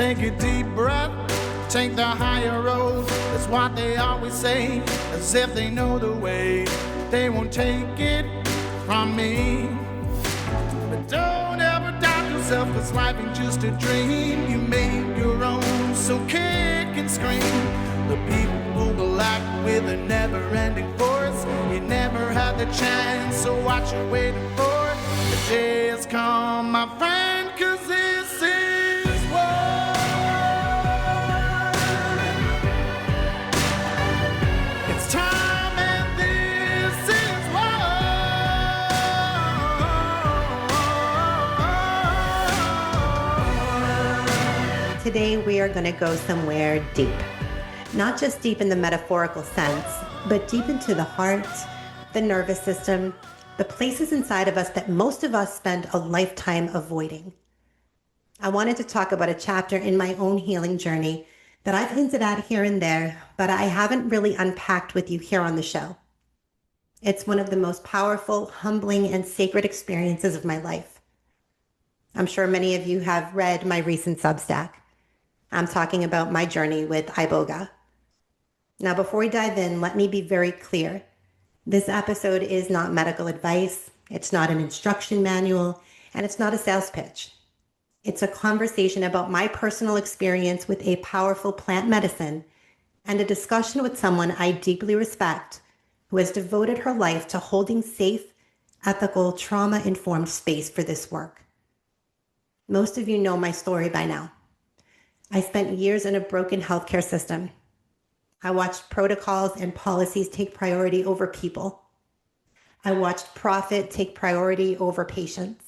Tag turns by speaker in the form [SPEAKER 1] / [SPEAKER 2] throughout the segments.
[SPEAKER 1] Take a deep breath, take the higher road. That's what they always say, as if they know the way. They won't take it from me. But don't ever doubt yourself, cause life ain't just a dream. You made your own, so kick and scream. The people will act with a never-ending force. You never had the chance, so what you waiting for? The day has come, my friend, cause this is war. It's time and this is war.
[SPEAKER 2] Today we are going to go somewhere deep. Not just deep in the metaphorical sense, but deep into the heart, the nervous system, the places inside of us that most of us spend a lifetime avoiding. I wanted to talk about a chapter in my own healing journey that I've hinted at here and there, but I haven't really unpacked with you here on the show. It's one of the most powerful, humbling, and sacred experiences of my life. I'm sure many of you have read my recent Substack. I'm talking about my journey with Iboga. Now, before we dive in, let me be very clear. This episode is not medical advice, it's not an instruction manual, and it's not a sales pitch. It's a conversation about my personal experience with a powerful plant medicine and a discussion with someone I deeply respect who has devoted her life to holding safe, ethical, trauma-informed space for this work. Most of you know my story by now. I spent years in a broken healthcare system. I watched protocols and policies take priority over people. I watched profit take priority over patients.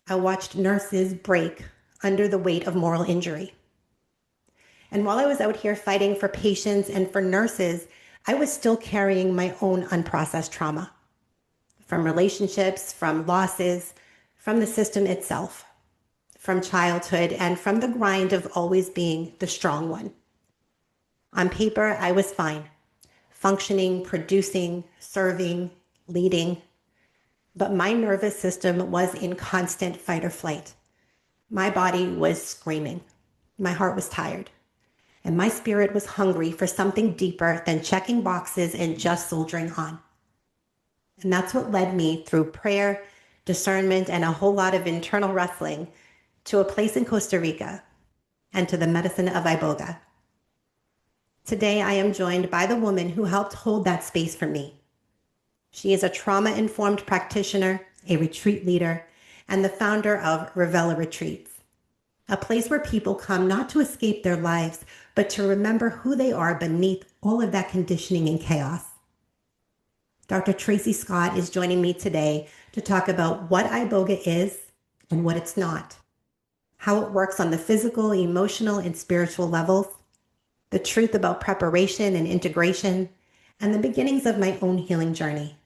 [SPEAKER 2] I watched nurses break under the weight of moral injury. And while I was out here fighting for patients and for nurses, I was still carrying my own unprocessed trauma. From relationships, from losses, from the system itself, from childhood, and from the grind of always being the strong one. On paper, I was fine, functioning, producing, serving, leading, but my nervous system was in constant fight or flight. My body was screaming, my heart was tired, and my spirit was hungry for something deeper than checking boxes and just soldiering on. And that's what led me through prayer, discernment, and a whole lot of internal wrestling to a place in Costa Rica and to the medicine of Iboga. Today, I am joined by the woman who helped hold that space for me. She is a trauma-informed practitioner, a retreat leader, and the founder of Revela Retreats, a place where people come not to escape their lives, but to remember who they are beneath all of that conditioning and chaos. Dr. Tracy Scott is joining me today to talk about what Iboga is and what it's not, how it works on the physical, emotional, and spiritual levels, the truth about preparation and integration, and the beginnings of my own healing journey.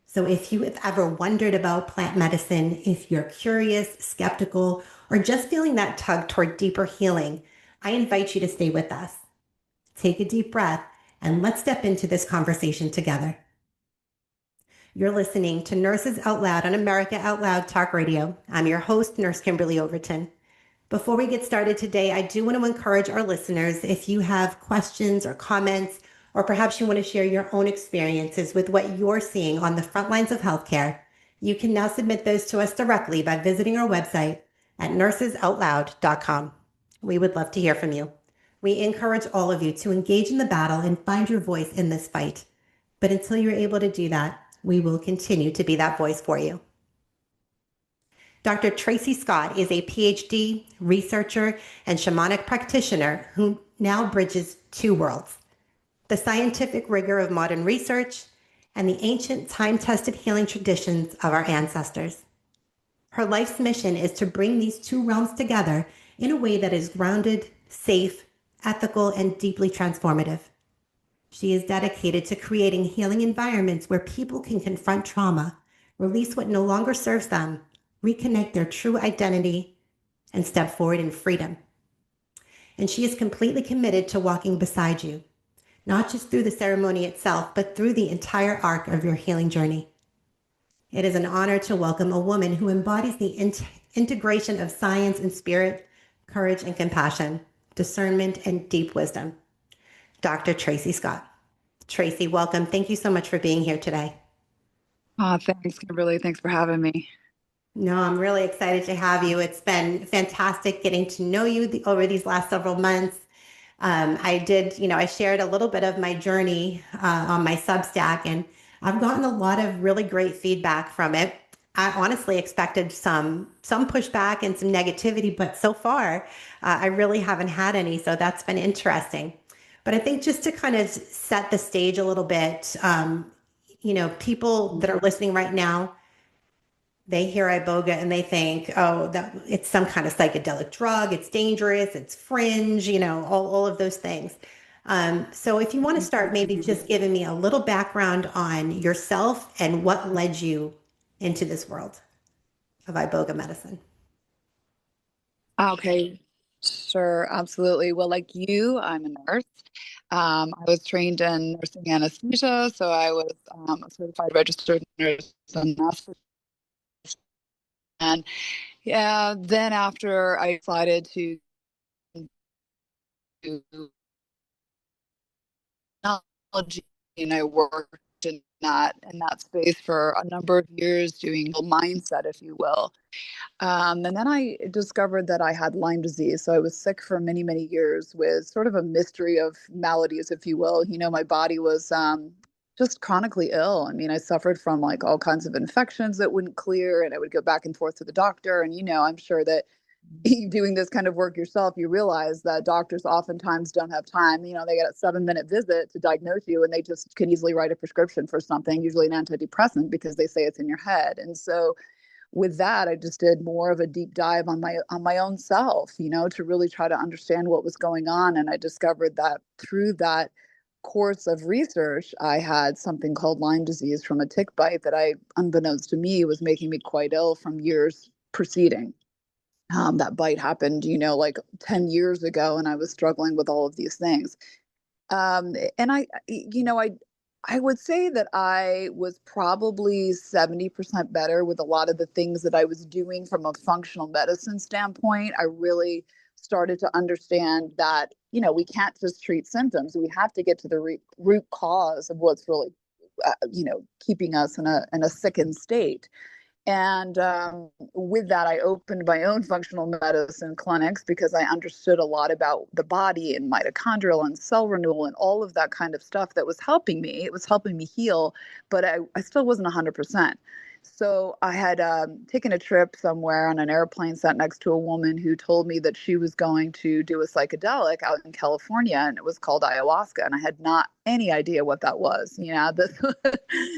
[SPEAKER 2] So if you have ever wondered about plant medicine, if you're curious, skeptical, or just feeling that tug toward deeper healing, I invite you to stay with us. Take a deep breath, and let's step into this conversation together. You're listening to Nurses Out Loud on America Out Loud Talk Radio. I'm your host, Nurse Kimberly Overton. Before we get started today, I do want to encourage our listeners, if you have questions or comments, or perhaps you want to share your own experiences with what you're seeing on the front lines of healthcare, you can now submit those to us directly by visiting our website at nursesoutloud.com. We would love to hear from you. We encourage all of you to engage in the battle and find your voice in this fight. But until you're able to do that, we will continue to be that voice for you. Dr. Tracy Scott is a PhD, researcher, and shamanic practitioner who now bridges two worlds: the scientific rigor of modern research and the ancient time-tested healing traditions of our ancestors. Her life's mission is to bring these two realms together in a way that is grounded, safe, ethical, and deeply transformative. She is dedicated to creating healing environments where people can confront trauma, release what no longer serves them, reconnect their true identity, and step forward in freedom. And she is completely committed to walking beside you, not just through the ceremony itself, but through the entire arc of your healing journey. It is an honor to welcome a woman who embodies the integration of science and spirit courage and compassion, discernment and deep wisdom. Dr. Tracy Scott. Tracy, welcome. Thank you so much for being here today.
[SPEAKER 3] Thanks, Kimberly. Thanks for having me.
[SPEAKER 2] No, I'm really excited to have you. It's been fantastic getting to know you over these last several months. I shared a little bit of my journey on my Substack, and I've gotten a lot of really great feedback from it. I honestly expected some pushback and some negativity, but so far, I really haven't had any. So that's been interesting. But I think just to kind of set the stage a little bit, people that are listening right now, they hear Iboga and they think, oh, that it's some kind of psychedelic drug. It's dangerous. It's fringe, all of those things. So if you want to start maybe just giving me a little background on yourself and what led you into this world of Iboga medicine.
[SPEAKER 3] Okay, sure, absolutely. Well, like you, I'm a nurse. I was trained in nursing anesthesia, so I was a certified registered nurse and and yeah, then after I decided to do technology, and I worked in that space for a number of years doing mindset, if you will. And then I discovered that I had Lyme disease. So I was sick for many, many years with sort of a mystery of maladies, if you will. My body was just chronically ill. I mean, I suffered from like all kinds of infections that wouldn't clear, and I would go back and forth to the doctor. And, I'm sure that doing this kind of work yourself, you realize that doctors oftentimes don't have time. They get a 7-minute visit to diagnose you, and they just can easily write a prescription for something, usually an antidepressant, because they say it's in your head. And so with that, I just did more of a deep dive on my own self, to really try to understand what was going on. And I discovered that through that course of research, I had something called Lyme disease from a tick bite that unbeknownst to me, was making me quite ill from years preceding. That bite happened, like 10 years ago, and I was struggling with all of these things. And I would say that I was probably 70% better with a lot of the things that I was doing from a functional medicine standpoint. I really started to understand that, we can't just treat symptoms. We have to get to the root cause of what's really, keeping us in a sickened state. And with that, I opened my own functional medicine clinics because I understood a lot about the body and mitochondrial and cell renewal and all of that kind of stuff that was helping me. It was helping me heal, but I still wasn't 100%. So I had taken a trip somewhere on an airplane, sat next to a woman who told me that she was going to do a psychedelic out in California, and it was called ayahuasca. And I had not any idea what that was. This was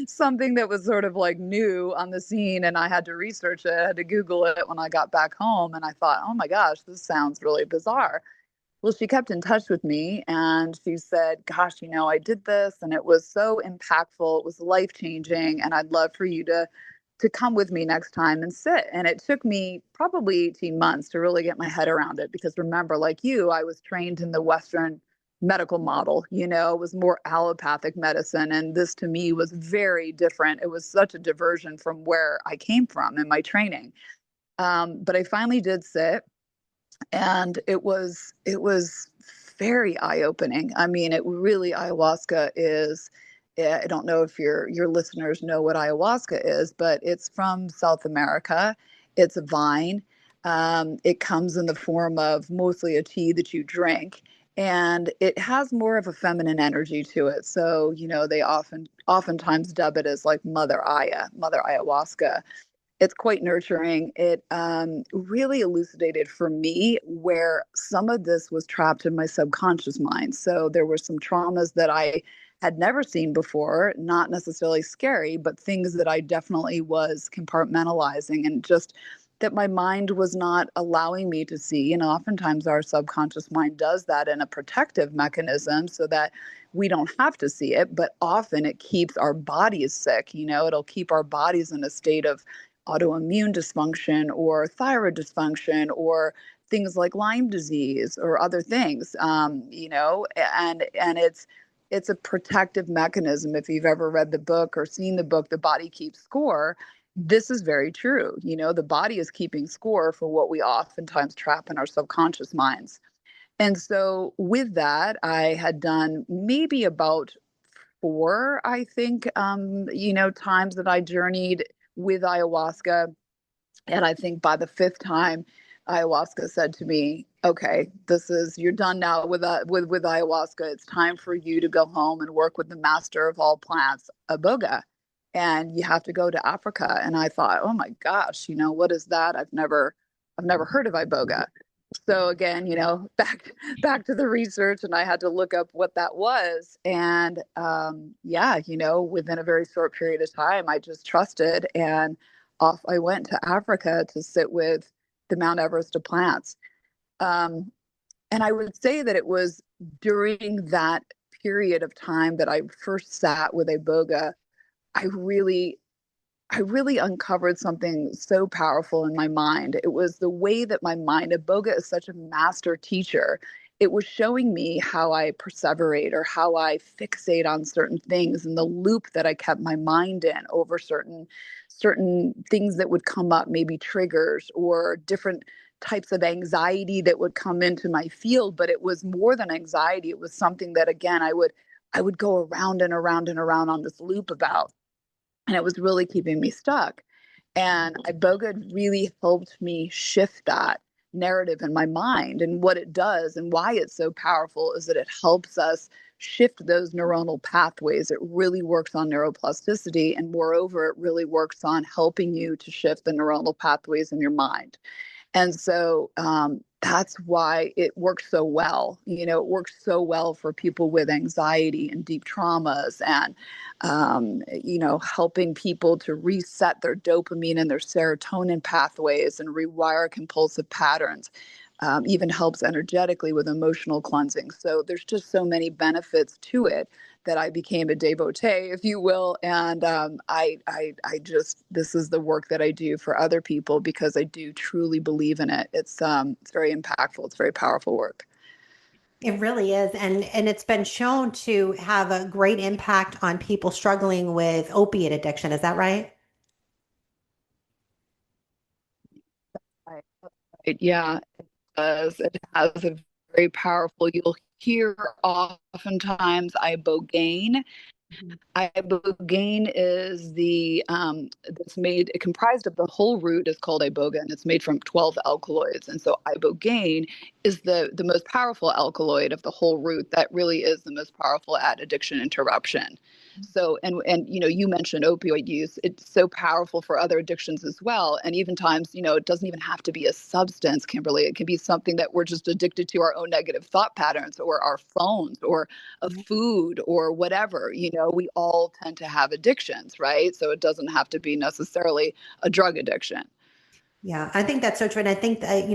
[SPEAKER 3] something that was sort of like new on the scene, and I had to research it. I had to Google it when I got back home, and I thought, oh my gosh, this sounds really bizarre. Well, she kept in touch with me, and she said, gosh, I did this and it was so impactful. It was life changing. And I'd love for you to come with me next time and sit. And it took me probably 18 months to really get my head around it. Because remember, like you, I was trained in the Western medical model, it was more allopathic medicine. And this to me was very different. It was such a diversion from where I came from in my training. But I finally did sit, and it was very eye-opening. I mean, it really, ayahuasca is, I don't know if your listeners know what ayahuasca is, but it's from South America. It's a vine. It comes in the form of mostly a tea that you drink, and it has more of a feminine energy to it. So, they oftentimes dub it as like Mother Ayahuasca. It's quite nurturing. It really elucidated for me where some of this was trapped in my subconscious mind. So there were some traumas that I had never seen before, not necessarily scary, but things that I definitely was compartmentalizing, and just that my mind was not allowing me to see. Oftentimes our subconscious mind does that in a protective mechanism so that we don't have to see it, but often it keeps our bodies sick. It'll keep our bodies in a state of autoimmune dysfunction or thyroid dysfunction or things like Lyme disease or other things, and it's a protective mechanism. If you've ever read the book or seen the book, The Body Keeps Score, this is very true. The body is keeping score for what we oftentimes trap in our subconscious minds. And so with that, I had done maybe about four, I think, times that I journeyed with ayahuasca. And I think by the fifth time, ayahuasca said to me, "Okay, you're done now with ayahuasca. It's time for you to go home and work with the master of all plants, Iboga, and you have to go to Africa." And I thought, "Oh my gosh, what is that? I've never heard of Iboga." So again, back to the research, and I had to look up what that was. And yeah, within a very short period of time, I just trusted, and off I went to Africa to sit with the Mount Everest of plants. And I would say that it was during that period of time that I first sat with Iboga. I really I really uncovered something so powerful in my mind. It was the way that my mind, Iboga is such a master teacher. It was showing me how I perseverate or how I fixate on certain things and the loop that I kept my mind in over certain things that would come up, maybe triggers or different types of anxiety that would come into my field. But it was more than anxiety. It was something that again I would go around and around and around on this loop about, and it was really keeping me stuck. And Iboga really helped me shift that narrative in my mind. And what it does and why it's so powerful is that it helps us shift those neuronal pathways. It really works on neuroplasticity. And moreover, it really works on helping you to shift the neuronal pathways in your mind. And so that's why it works so well. It works so well for people with anxiety and deep traumas, and, helping people to reset their dopamine and their serotonin pathways and rewire compulsive patterns. Even helps energetically with emotional cleansing. So there's just so many benefits to it that I became a devotee, if you will. And I just, this is the work that I do for other people because I do truly believe in it. It's very impactful. It's very powerful work.
[SPEAKER 2] It really is. And it's been shown to have a great impact on people struggling with opiate addiction. Is that right?
[SPEAKER 3] Right. Yeah, it does. It has a very powerful, you'll hear oftentimes ibogaine. Ibogaine is that's made, it comprised of the whole root is called iboga, and it's made from 12 alkaloids. And so ibogaine is the most powerful alkaloid of the whole root that really is the most powerful at addiction interruption. So, and you mentioned opioid use. It's so powerful for other addictions as well. And even times, it doesn't even have to be a substance, Kimberly. It can be something that we're just addicted to, our own negative thought patterns or our phones or a food or whatever. We all tend to have addictions, right? So it doesn't have to be necessarily a drug addiction.
[SPEAKER 2] Yeah, I think that's so true. And I think that,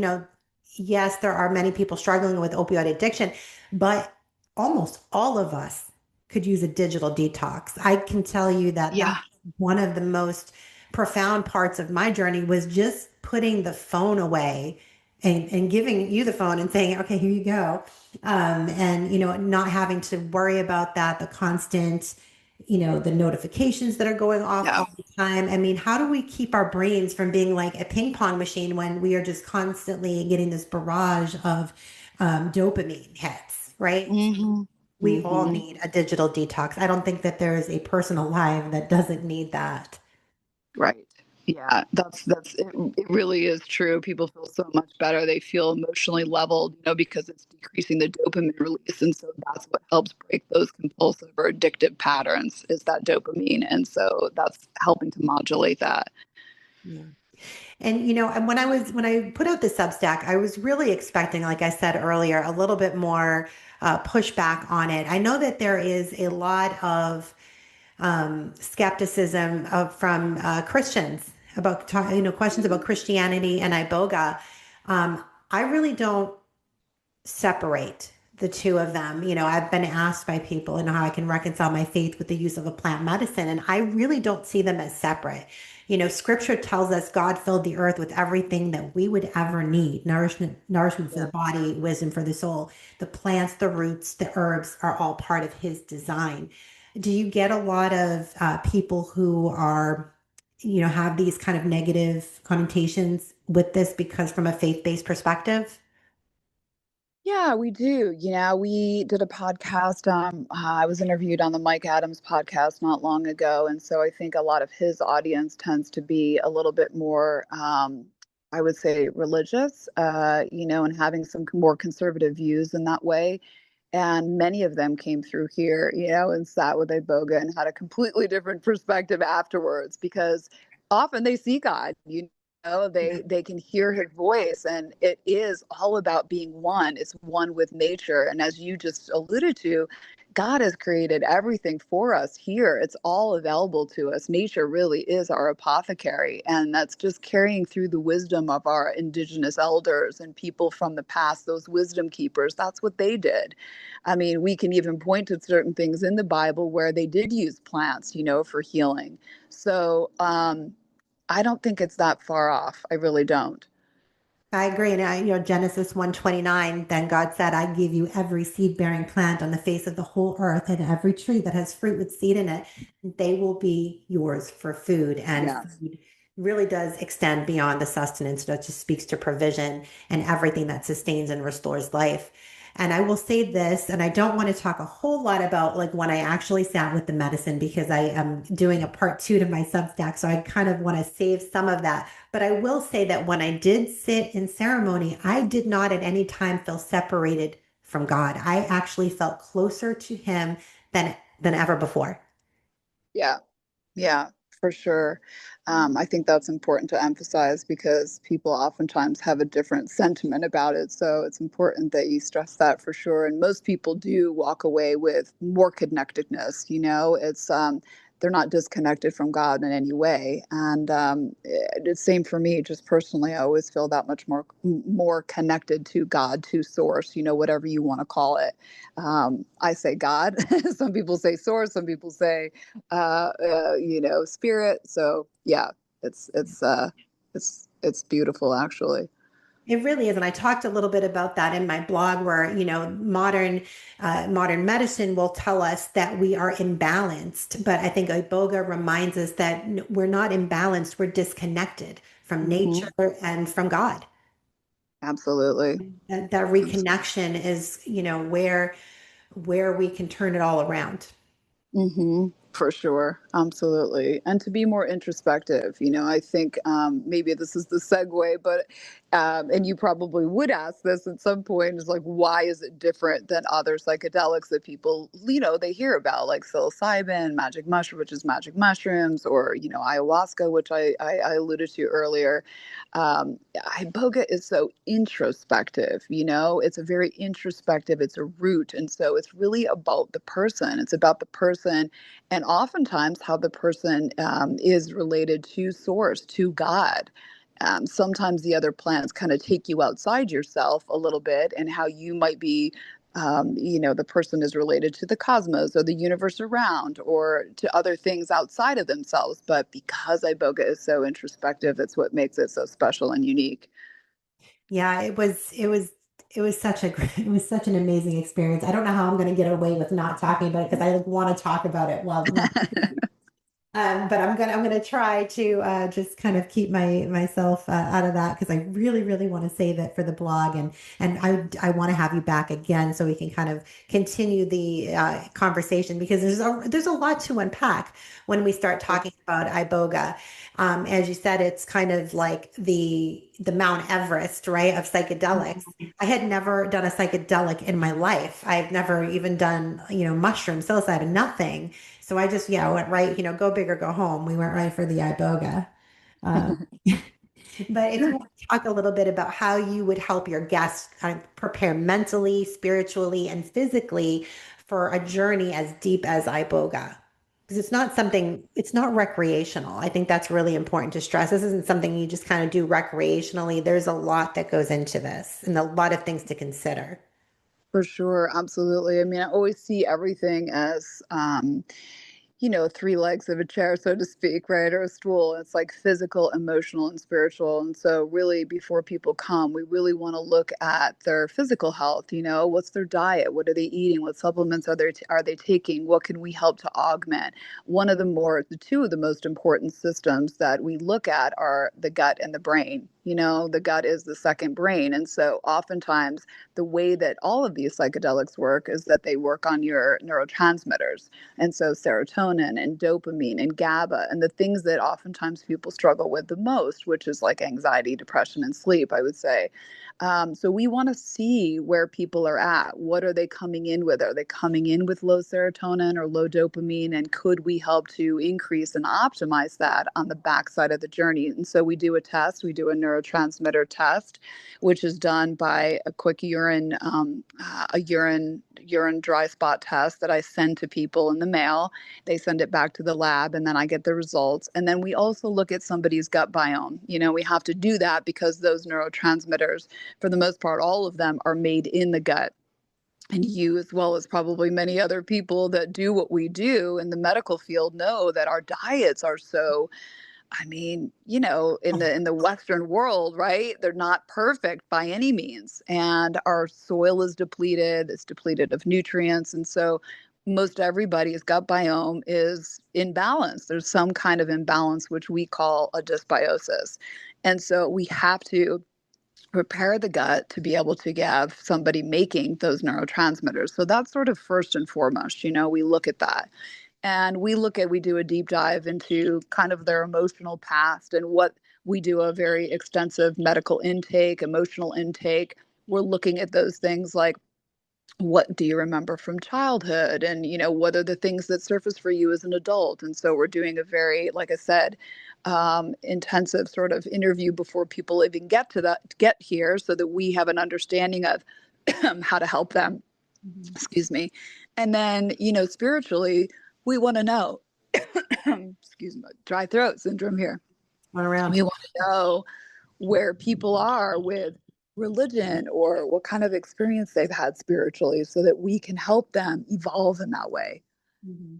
[SPEAKER 2] yes, there are many people struggling with opioid addiction, but almost all of us could use a digital detox. I can tell you that
[SPEAKER 3] Yeah.
[SPEAKER 2] that's one of the most profound parts of my journey was just putting the phone away and giving you the phone and saying, okay, here you go. And, not having to worry about that, the constant, the notifications that are going off
[SPEAKER 3] Yeah.
[SPEAKER 2] all the time. I mean, how do we keep our brains from being like a ping pong machine when we are just constantly getting this barrage of dopamine hits, right?
[SPEAKER 3] Mm-hmm.
[SPEAKER 2] We all
[SPEAKER 3] Mm-hmm.
[SPEAKER 2] need a digital detox. I don't think that there is a person alive that doesn't need that.
[SPEAKER 3] Right. Yeah, that's it, it really is true. People feel so much better. They feel emotionally leveled, because it's decreasing the dopamine release. And so that's what helps break those compulsive or addictive patterns is that dopamine. And so that's helping to modulate that.
[SPEAKER 2] Yeah. And and when I put out the Substack, I was really expecting, like I said earlier, a little bit more pushback on it. I know that there is a lot of skepticism from Christians about questions about Christianity and Iboga. I really don't separate the two of them. I've been asked by people, how I can reconcile my faith with the use of a plant medicine, and I really don't see them as separate. Scripture tells us God filled the earth with everything that we would ever need: nourishment for the body, wisdom for the soul. The plants, the roots, the herbs are all part of his design. Do you get a lot of people who are have these kind of negative connotations with this because from a faith-based perspective?
[SPEAKER 3] Yeah, we do. We did a podcast. I was interviewed on the Mike Adams podcast not long ago. And so I think a lot of his audience tends to be a little bit more, I would say, religious, and having some more conservative views in that way. And many of them came through here, and sat with Iboga and had a completely different perspective afterwards because often they see God, they can hear his voice, and it is all about being one. It's one with nature. And as you just alluded to, God has created everything for us here. It's all available to us. Nature really is our apothecary. And that's just carrying through the wisdom of our indigenous elders and people from the past, those wisdom keepers. That's what they did. I mean, we can even point to certain things in the Bible where they did use plants, for healing. So, I don't think it's that far off. I really don't.
[SPEAKER 2] I agree. And Genesis 1:29, then God said, I give you every seed bearing plant on the face of the whole earth and every tree that has fruit with seed in it. They will be yours for food. And
[SPEAKER 3] Yes.
[SPEAKER 2] food really does extend beyond the sustenance. That just speaks to provision and everything that sustains and restores life. And I will say this, and I don't want to talk a whole lot about like when I actually sat with the medicine because I am doing a part 2 to my Substack. So I kind of want to save some of that. But I will say that when I did sit in ceremony, I did not at any time feel separated from God. I actually felt closer to him than ever before.
[SPEAKER 3] Yeah. Yeah, for sure. I think that's important to emphasize because people oftentimes have a different sentiment about it. So it's important that you stress that for sure. And most people do walk away with more connectedness. They're not disconnected from God in any way. And it's same for me, just personally. I always feel that much more connected to God, to Source. Whatever you want to call it. I say God. Some people say Source. Some people say spirit. So yeah, it's beautiful actually.
[SPEAKER 2] It really is. And I talked a little bit about that in my blog where, modern medicine will tell us that we are imbalanced. But I think Iboga reminds us that we're not imbalanced. We're disconnected from
[SPEAKER 3] Hmm.
[SPEAKER 2] nature and from God.
[SPEAKER 3] Absolutely.
[SPEAKER 2] That reconnection is, where we can turn it all around.
[SPEAKER 3] Hmm. For sure. Absolutely. And to be more introspective, I think maybe this is the segue, but, and you probably would ask this at some point is like, why is it different than other psychedelics that people, they hear about, like psilocybin, magic mushroom, which is magic mushrooms, or, ayahuasca, which I alluded to earlier. Iboga is so introspective, it's a very introspective, it's a root. And so it's really about the person. It's about the person and oftentimes how the person is related to source, to God. Sometimes the other plants kind of take you outside yourself a little bit and how you might be the person is related to the cosmos or the universe around or to other things outside of themselves. But because Iboga is so introspective, it's what makes it so special and unique.
[SPEAKER 2] Yeah, it was such it was such an amazing experience. I don't know how I'm going to get away with not talking about it because I want to talk about it while but I'm gonna try to just kind of keep myself out of that because I really really want to save it for the blog and I want to have you back again so we can kind of continue the conversation because there's a lot to unpack when we start talking about Iboga. As you said, it's kind of like the Mount Everest, right, of psychedelics. I had never done a psychedelic in my life. I've never even done mushroom, psilocybin, nothing. So I just, went right, go big or go home. We went right for the Iboga. Um, but if you want to talk a little bit about how you would help your guests kind of prepare mentally, spiritually, and physically for a journey as deep as Iboga. Because it's not recreational. I think that's really important to stress. This isn't something you just kind of do recreationally. There's a lot that goes into this and a lot of things to consider.
[SPEAKER 3] For sure, absolutely. I mean, I always see everything as three legs of a chair, so to speak, right? Or a stool. It's like physical, emotional, and spiritual. And so really before people come, we really want to look at their physical health, what's their diet? What are they eating? What supplements are they taking? What can we help to augment? The two of the most important systems that we look at are the gut and the brain. The gut is the second brain. And so oftentimes the way that all of these psychedelics work is that they work on your neurotransmitters. And so serotonin and dopamine and GABA and the things that oftentimes people struggle with the most, which is like anxiety, depression, and sleep, I would say. So we want to see where people are at. What are they coming in with? Are they coming in with low serotonin or low dopamine? And could we help to increase and optimize that on the backside of the journey? And so we do a test. We do a neurotransmitter test, which is done by a quick urine dry spot test that I send to people in the mail. They send it back to the lab, and then I get the results. And then we also look at somebody's gut biome. We have to do that because those neurotransmitters, for the most part, all of them are made in the gut. And you, as well as probably many other people that do what we do in the medical field, know that our diets are so, in the Western world, right? They're not perfect by any means. And our soil is depleted, it's depleted of nutrients. And so most everybody's gut biome is in balance. There's some kind of imbalance, which we call a dysbiosis. And so we have to prepare the gut to be able to have somebody making those neurotransmitters. So that's sort of first and foremost, we look at that. And we do a deep dive into kind of their emotional past and what we do a very extensive medical intake, emotional intake. We're looking at those things like, what do you remember from childhood? And, what are the things that surface for you as an adult? And so we're doing a very, like I said, intensive sort of interview before people even get here so that we have an understanding of how to help them. Excuse me. And then, spiritually, we want to know, excuse me, dry throat syndrome here.
[SPEAKER 2] Run around.
[SPEAKER 3] We want to know where people are with religion or what kind of experience they've had spiritually so that we can help them evolve in that way.
[SPEAKER 2] Mm-hmm.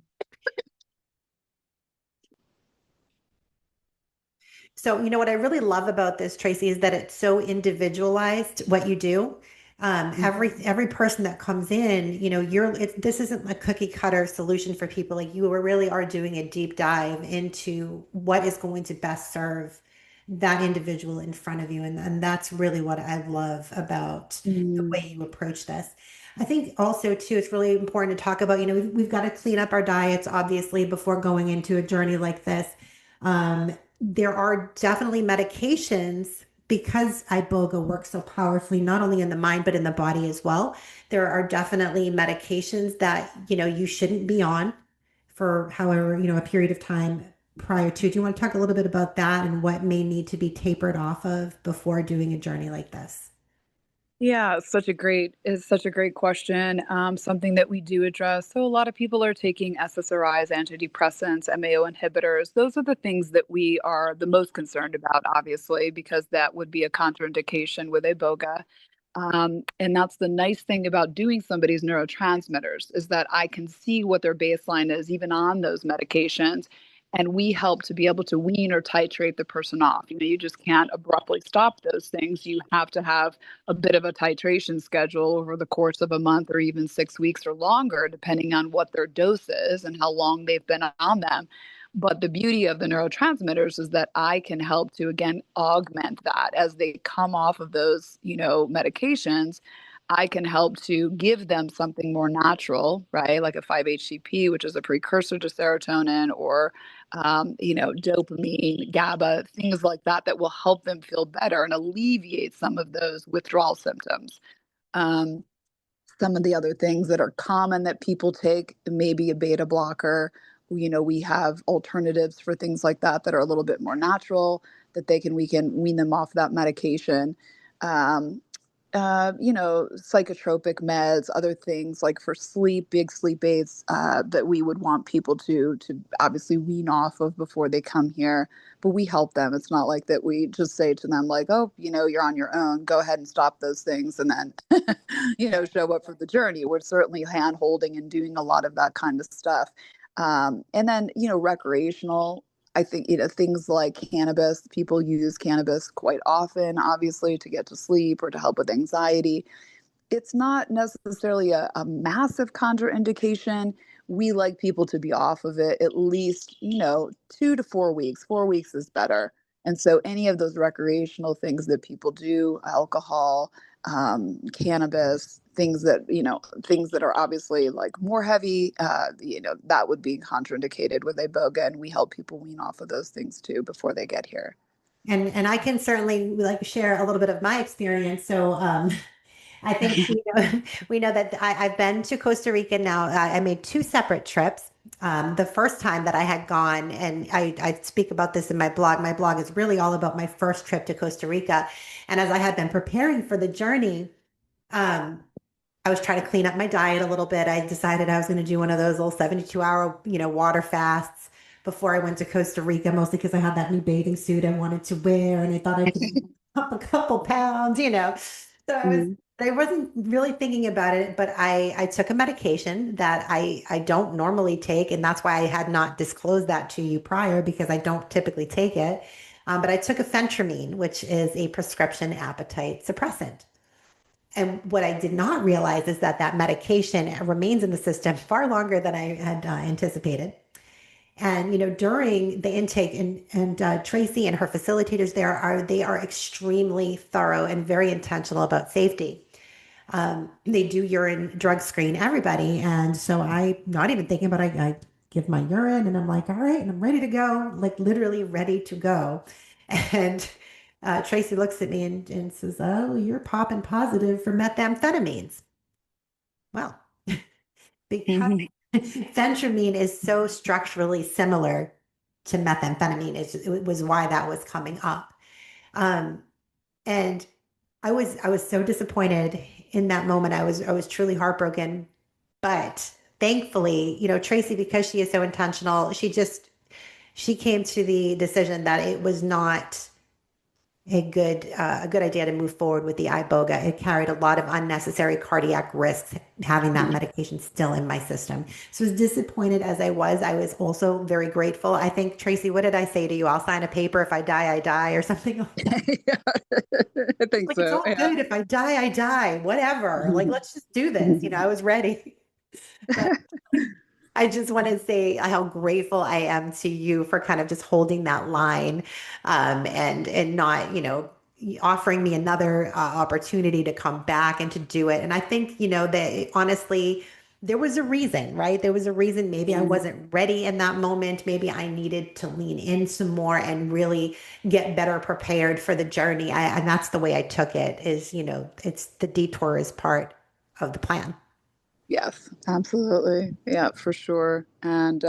[SPEAKER 2] So, what I really love about this, Tracy, is that it's so individualized what you do. Every person that comes in, this isn't a cookie cutter solution for people. Like you really are doing a deep dive into what is going to best serve that individual in front of you. And that's really what I love about the way you approach this. I think also too, it's really important to talk about, we've got to clean up our diets, obviously, before going into a journey like this. There are definitely medications because Iboga works so powerfully, not only in the mind, but in the body as well. There are definitely medications that, you shouldn't be on for however, a period of time prior to. Do you want to talk a little bit about that and what may need to be tapered off of before doing a journey like this?
[SPEAKER 3] Yeah, it's such a great question. Something that we do address. So a lot of people are taking SSRIs, antidepressants, MAO inhibitors. Those are the things that we are the most concerned about, obviously, because that would be a contraindication with Iboga. And that's the nice thing about doing somebody's neurotransmitters is that I can see what their baseline is, even on those medications. And we help to be able to wean or titrate the person off. You just can't abruptly stop those things. You have to have a bit of a titration schedule over the course of a month or even 6 weeks or longer, depending on what their dose is and how long they've been on them. But the beauty of the neurotransmitters is that I can help to, again, augment that as they come off of those, medications. I can help to give them something more natural, right? Like a 5-HTP, which is a precursor to serotonin, or, dopamine, GABA, things like that, that will help them feel better and alleviate some of those withdrawal symptoms. Um, some of the other things that are common that people take, maybe a beta blocker. We have alternatives for things like that are a little bit more natural that we can wean them off that medication. Um, psychotropic meds, other things like for sleep, big sleep aids that we would want people to obviously wean off of before they come here. But we help them. It's not like that we just say to them like, oh, you're on your own. Go ahead and stop those things and then, show up for the journey. We're certainly hand holding and doing a lot of that kind of stuff. And then, recreational, I think, things like cannabis, people use cannabis quite often, obviously, to get to sleep or to help with anxiety. It's not necessarily a massive contraindication. We like people to be off of it at least, 2 to 4 weeks. 4 weeks is better. And so any of those recreational things that people do, alcohol, cannabis, things that are obviously like more heavy, that would be contraindicated with Iboga. And we help people wean off of those things too before they get here.
[SPEAKER 2] And I can certainly like share a little bit of my experience. So I think we know that I've been to Costa Rica now. I made two separate trips. The first time that I had gone, and I speak about this in my blog. My blog is really all about my first trip to Costa Rica. And as I had been preparing for the journey, I was trying to clean up my diet a little bit. I decided I was going to do one of those little 72-hour, water fasts before I went to Costa Rica, mostly because I had that new bathing suit I wanted to wear, and I thought I could up a couple pounds. So I wasn't really thinking about it, but I took a medication that I don't normally take, and that's why I had not disclosed that to you prior, because I don't typically take it. But I took a phentermine, which is a prescription appetite suppressant. And what I did not realize is that medication remains in the system far longer than I had anticipated. And during the intake, and Tracy and her facilitators they are extremely thorough and very intentional about safety. They do urine drug screen everybody, and so I'm not even thinking about it. I give my urine, and I'm like, all right, and I'm ready to go, like literally ready to go. And Tracy looks at me and says, "Oh, you're popping positive for methamphetamines." Well, because phentermine is so structurally similar to methamphetamine, it was why that was coming up. And I was so disappointed in that moment. I was truly heartbroken. But thankfully, Tracy, because she is so intentional, she came to the decision that it was not a good idea to move forward with the Iboga. It carried a lot of unnecessary cardiac risks having that medication still in my system. So as disappointed as I was also very grateful. I think, Tracy, what did I say to you? I'll sign a paper. If I die, I die, or something like that.
[SPEAKER 3] Yeah, I think
[SPEAKER 2] Like,
[SPEAKER 3] so.
[SPEAKER 2] it's all good. If I die, I die. Whatever. Like, let's just do this. I was ready. But I just want to say how grateful I am to you for kind of just holding that line, and not, offering me another opportunity to come back and to do it. And I think, that honestly, there was a reason, right? There was a reason. Maybe I wasn't ready in that moment. Maybe I needed to lean in some more and really get better prepared for the journey. And that's the way I took it is, it's the detour is part of the plan.
[SPEAKER 3] Yes, absolutely. Yeah, for sure. And,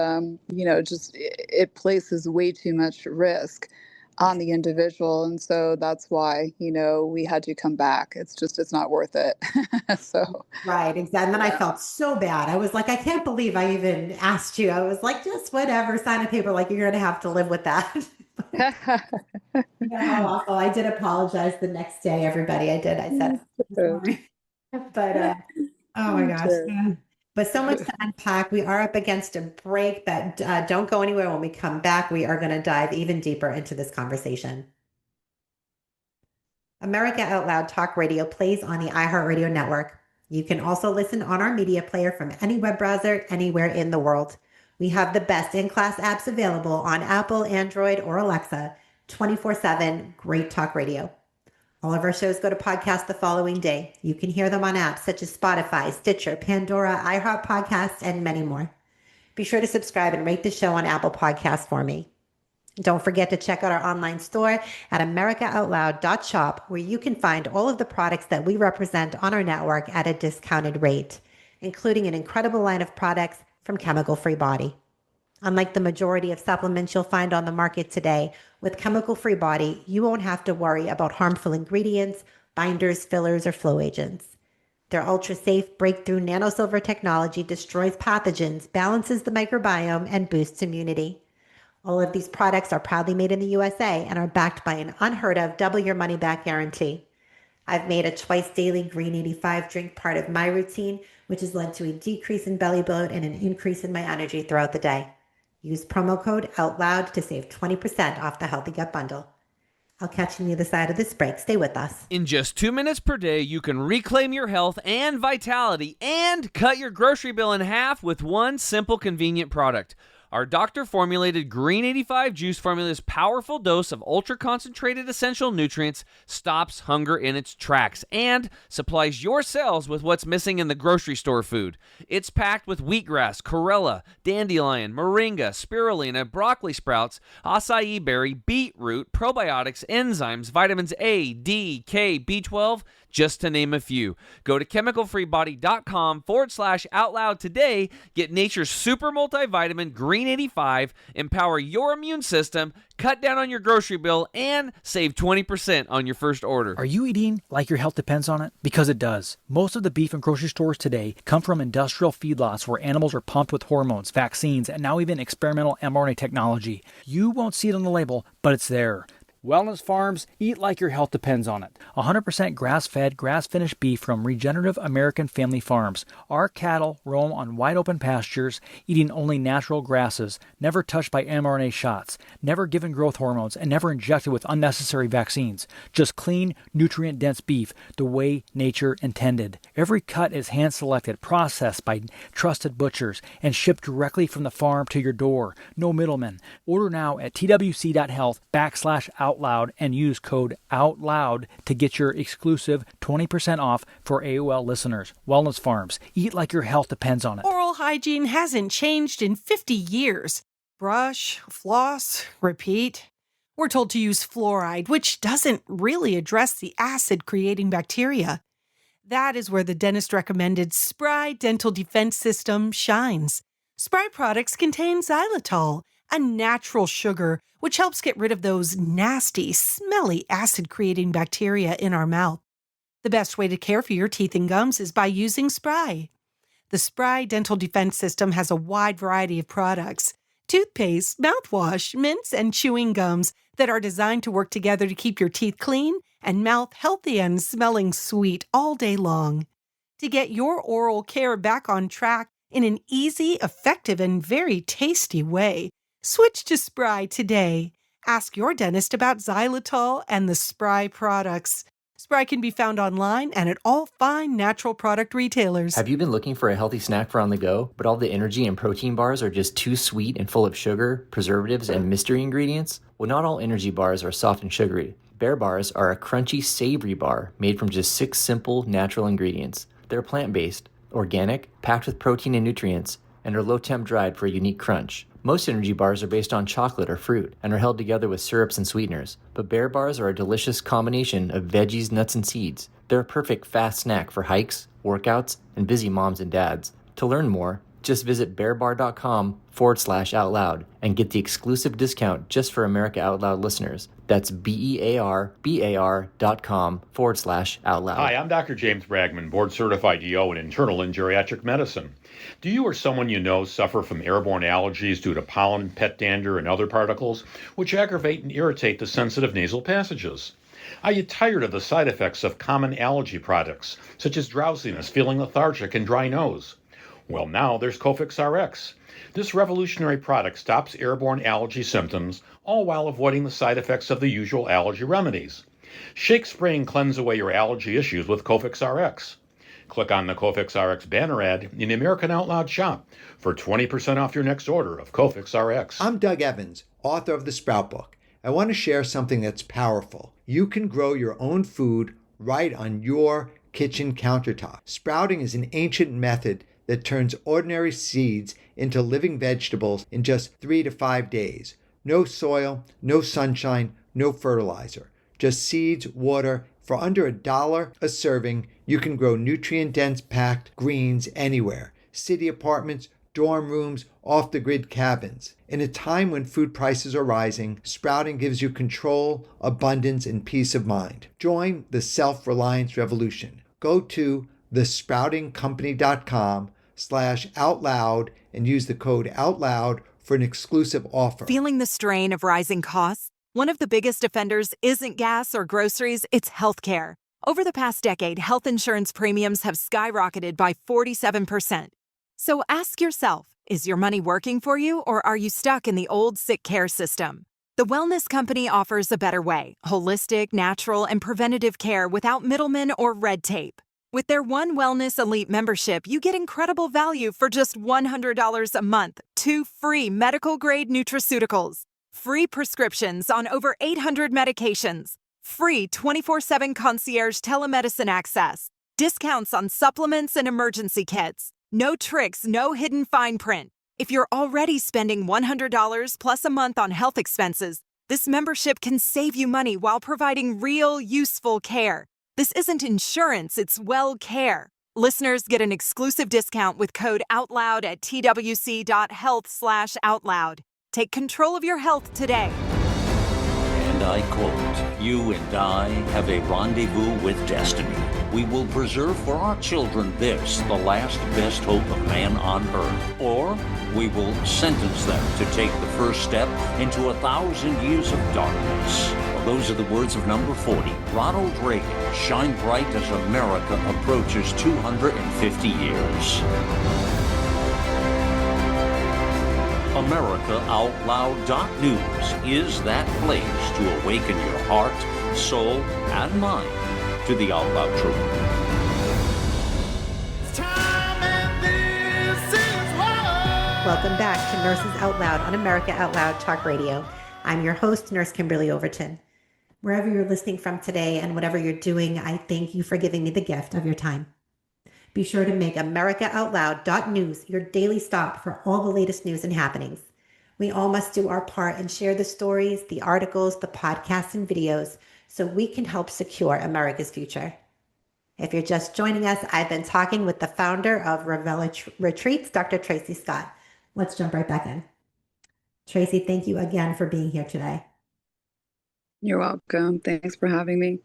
[SPEAKER 3] it places way too much risk on the individual. And so that's why, we had to come back. It's not worth it. So,
[SPEAKER 2] Right, exactly. And then I
[SPEAKER 3] yeah.
[SPEAKER 2] felt so bad. I was like, I can't believe I even asked you. I was like, just whatever, sign a paper, like you're going to have to live with that. How awful. I did apologize the next day, everybody. I did. I said, "I'm sorry." But oh my gosh.
[SPEAKER 3] Sure.
[SPEAKER 2] Yeah. But so much to unpack. We are up against a break, but don't go anywhere. When we come back, we are going to dive even deeper into this conversation. America Out Loud Talk Radio plays on the iHeartRadio network. You can also listen on our media player from any web browser anywhere in the world. We have the best in-class apps available on Apple, Android, or Alexa, 24/7, great talk radio. All of our shows go to podcast the following day. You can hear them on apps such as Spotify, Stitcher, Pandora, iHeart Podcasts, and many more. Be sure to subscribe and rate the show on Apple Podcasts for me. Don't forget to check out our online store at americaoutloud.shop, where you can find all of the products that we represent on our network at a discounted rate, including an incredible line of products from Chemical Free Body. Unlike the majority of supplements you'll find on the market today, with Chemical Free Body, you won't have to worry about harmful ingredients, binders, fillers, or flow agents. Their ultra-safe breakthrough nanosilver technology destroys pathogens, balances the microbiome, and boosts immunity. All of these products are proudly made in the USA and are backed by an unheard of double your money back guarantee. I've made a twice daily Green 85 drink part of my routine, which has led to a decrease in belly bloat and an increase in my energy throughout the day. Use promo code OUTLOUD to save 20% off the Healthy Gut Bundle. I'll catch you on the other side of this break. Stay with us.
[SPEAKER 4] In just 2 minutes per day, you can reclaim your health and vitality and cut your grocery bill in half with one simple, convenient product. Our doctor-formulated Green 85 juice formula's powerful dose of ultra-concentrated essential nutrients stops hunger in its tracks and supplies your cells with what's missing in the grocery store food. It's packed with wheatgrass, chlorella, dandelion, moringa, spirulina, broccoli sprouts, acai berry, beetroot, probiotics, enzymes, vitamins A, D, K, B12, just to name a few. Go to chemicalfreebody.com/outloud today. Get nature's super multivitamin Green 85, empower your immune system, cut down on your grocery bill, and save 20% on your first order.
[SPEAKER 5] Are you eating like your health depends on it? Because it does. Most of the beef in grocery stores today come from industrial feedlots where animals are pumped with hormones, vaccines, and now even experimental mRNA technology. You won't see it on the label, but it's there. Wellness Farms, eat like your health depends on it. 100% grass-fed, grass-finished beef from regenerative American family farms. Our cattle roam on wide-open pastures, eating only natural grasses, never touched by mRNA shots, never given growth hormones, and never injected with unnecessary vaccines. Just clean, nutrient-dense beef, the way nature intended. Every cut is hand-selected, processed by trusted butchers, and shipped directly from the farm to your door. No middlemen. Order now at twc.health/outloud and use code OUTLOUD to get your exclusive 20% off for AOL listeners. Wellness Farms. Eat like your health depends on it.
[SPEAKER 6] Oral hygiene hasn't changed in 50 years. Brush, floss, repeat. We're told to use fluoride, which doesn't really address the acid-creating bacteria. That is where the dentist-recommended Spry Dental Defense System shines. Spry products contain xylitol, a natural sugar which helps get rid of those nasty, smelly acid-creating bacteria in our mouth. The best way to care for your teeth and gums is by using Spry. The Spry Dental Defense System has a wide variety of products: toothpaste, mouthwash, mints, and chewing gums that are designed to work together to keep your teeth clean and mouth healthy and smelling sweet all day long. To get your oral care back on track in an easy, effective, and very tasty way, switch to Spry today. Ask your dentist about xylitol and the Spry products. Spry can be found online and at all fine natural product retailers.
[SPEAKER 7] Have you been looking for a healthy snack for on the go, but all the energy and protein bars are just too sweet and full of sugar, preservatives, and mystery ingredients? Well, not all energy bars are soft and sugary. Bear Bars are a crunchy, savory bar made from just 6 simple, natural ingredients. They're plant-based, organic, packed with protein and nutrients, and are low-temp dried for a unique crunch. Most energy bars are based on chocolate or fruit and are held together with syrups and sweeteners, but Bear Bars are a delicious combination of veggies, nuts, and seeds. They're a perfect fast snack for hikes, workouts, and busy moms and dads. To learn more, just visit bearbar.com/outloud and get the exclusive discount just for America Out Loud listeners. That's BEARBAR.com/outloud.
[SPEAKER 8] Hi, I'm Dr. James Bragman, board certified EO in internal and geriatric medicine. Do you or someone you know suffer from airborne allergies due to pollen, pet dander, and other particles, which aggravate and irritate the sensitive nasal passages? Are you tired of the side effects of common allergy products, such as drowsiness, feeling lethargic, and dry nose? Well, now there's Cofix RX. This revolutionary product stops airborne allergy symptoms, all while avoiding the side effects of the usual allergy remedies. Shake, spray, and cleanse away your allergy issues with Cofix RX. Click on the Cofix RX banner ad in the American Out Loud shop for 20% off your next order of Cofix RX.
[SPEAKER 9] I'm Doug Evans, author of the Sprout Book. I want to share something that's powerful. You can grow your own food right on your kitchen countertop. Sprouting is an ancient method that turns ordinary seeds into living vegetables in just 3 to 5 days. No soil, no sunshine, no fertilizer. Just seeds, water. For under $1 a serving, you can grow nutrient-dense packed greens anywhere. City apartments, dorm rooms, off-the-grid cabins. In a time when food prices are rising, sprouting gives you control, abundance, and peace of mind. Join the self-reliance revolution. Go to thesproutingcompany.com/outloud and use the code OUTLOUD for an exclusive offer.
[SPEAKER 10] Feeling the strain of rising costs? One of the biggest offenders isn't gas or groceries, it's healthcare. Over the past decade, health insurance premiums have skyrocketed by 47%. So ask yourself, is your money working for you, or are you stuck in the old sick care system? The Wellness Company offers a better way: holistic, natural, and preventative care without middlemen or red tape. With their One Wellness Elite membership, you get incredible value for just $100 a month, 2 free medical-grade nutraceuticals, free prescriptions on over 800 medications, free 24/7 concierge telemedicine access, discounts on supplements and emergency kits, no tricks, no hidden fine print. If you're already spending $100 plus a month on health expenses, this membership can save you money while providing real, useful care. This isn't insurance, it's well care. Listeners get an exclusive discount with code OUTLOUD at twc.health/outloud. Take control of your health today.
[SPEAKER 11] And I quote, "You and I have a rendezvous with destiny. We will preserve for our children this, the last best hope of man on earth. Or we will sentence them to take the first step into 1,000 years of darkness." Well, those are the words of number 40. Ronald Reagan, shine bright as America approaches 250 years. AmericaOutloud.news is that place to awaken your heart, soul, and mind to the out loud truth.
[SPEAKER 2] Welcome back to Nurses Out Loud on America Out Loud Talk Radio. I'm your host, Nurse Kimberly Overton. Wherever you're listening from today and whatever you're doing, I thank you for giving me the gift of your time. Be sure to make AmericaOutloud.news your daily stop for all the latest news and happenings. We all must do our part and share the stories, the articles, the podcasts, and videos so we can help secure America's future. If you're just joining us, I've been talking with the founder of Ravella Retreats, Dr. Tracy Scott. Let's jump right back in. Tracy, thank you again for being here today.
[SPEAKER 3] You're welcome. Thanks for having me.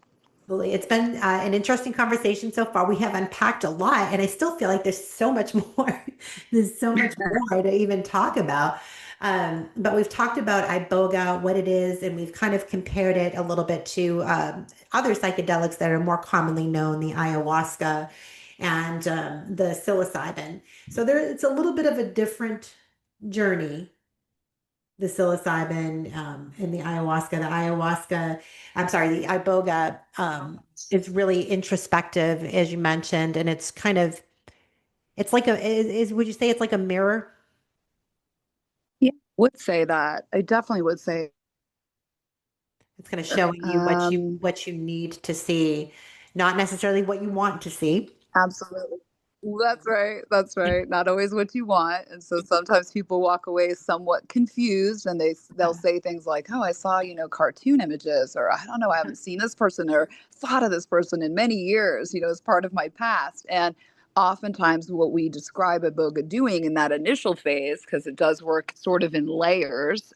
[SPEAKER 2] It's been an interesting conversation so far. We have unpacked a lot, and I still feel like there's so much more. There's so much more to even talk about. But we've talked about Iboga, what it is, and we've kind of compared it a little bit to other psychedelics that are more commonly known, the ayahuasca and the psilocybin. So it's a little bit of a different journey, the psilocybin and the ayahuasca. The Iboga is really introspective, as you mentioned, and it's kind of, it's like would you say it's like a mirror?
[SPEAKER 3] Yeah, would say that. I definitely would say
[SPEAKER 2] it's kind of showing you what you need to see, not necessarily what you want to see.
[SPEAKER 3] Absolutely. That's right. That's right. Not always what you want. And so sometimes people walk away somewhat confused, and they'll say things like, "Oh, I saw, cartoon images," or "I don't know, I haven't seen this person or thought of this person in many years, as part of my past." And oftentimes what we describe Iboga doing in that initial phase, because it does work sort of in layers,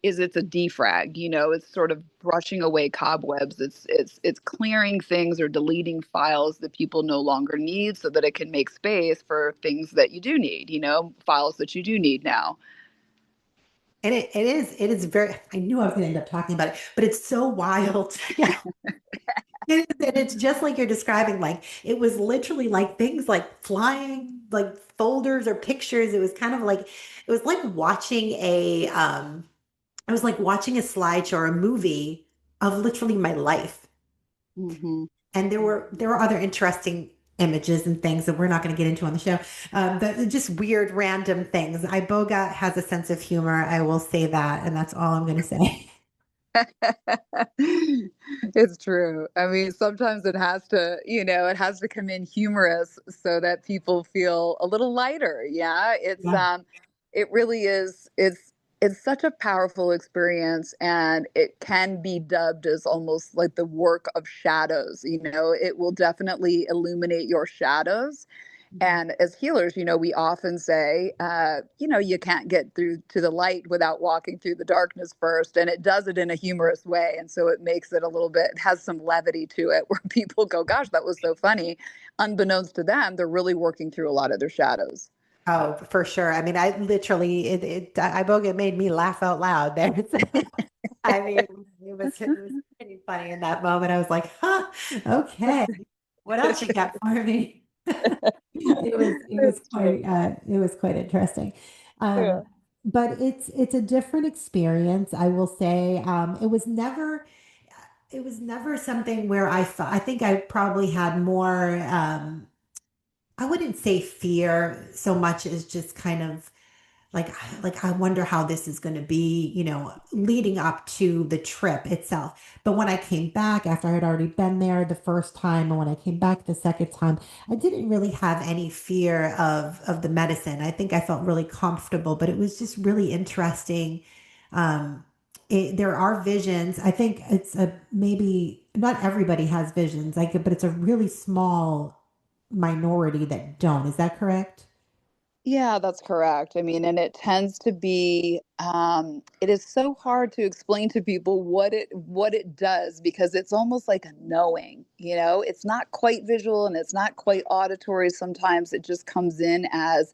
[SPEAKER 3] is it's a defrag. It's sort of brushing away cobwebs. It's clearing things or deleting files that people no longer need, so that it can make space for things that you do need. Files that you do need now.
[SPEAKER 2] And it is very, I knew I was going to end up talking about it, but it's so wild. Yeah. And it's just like you're describing, like it was literally like things like flying, like folders or pictures. It was kind of like, it was like watching a slideshow or a movie of literally my life.
[SPEAKER 3] Mm-hmm.
[SPEAKER 2] And there were other interesting images and things that we're not going to get into on the show. Just weird, random things. Iboga has a sense of humor. I will say that. And that's all I'm going to say.
[SPEAKER 3] It's true. I mean, sometimes it has to come in humorous so that people feel a little lighter. Yeah. It really is. It's such a powerful experience, and it can be dubbed as almost like the work of shadows. It will definitely illuminate your shadows. And as healers, we often say, you can't get through to the light without walking through the darkness first. And it does it in a humorous way. And so it makes it it has some levity to it, where people go, "Gosh, that was so funny." Unbeknownst to them, they're really working through a lot of their shadows.
[SPEAKER 2] Oh, for sure. I mean, I literally, Iboga made me laugh out loud there. I mean, it was pretty funny in that moment. I was like, huh, okay. What else you got for me? It was quite interesting.
[SPEAKER 3] Yeah.
[SPEAKER 2] But it's a different experience, I will say. It was never something where I think I probably had more, I wouldn't say fear so much as just kind of like I wonder how this is going to be, leading up to the trip itself. But when I came back after I had already been there the first time, and when I came back the second time, I didn't really have any fear of the medicine. I think I felt really comfortable, but it was just really interesting. There are visions. I think it's a maybe not everybody has visions, but it's a really small minority that don't. Is that correct?
[SPEAKER 3] Yeah, that's correct. I mean, and it tends to be, it is so hard to explain to people what it does because it's almost like a knowing, it's not quite visual and it's not quite auditory. Sometimes it just comes in as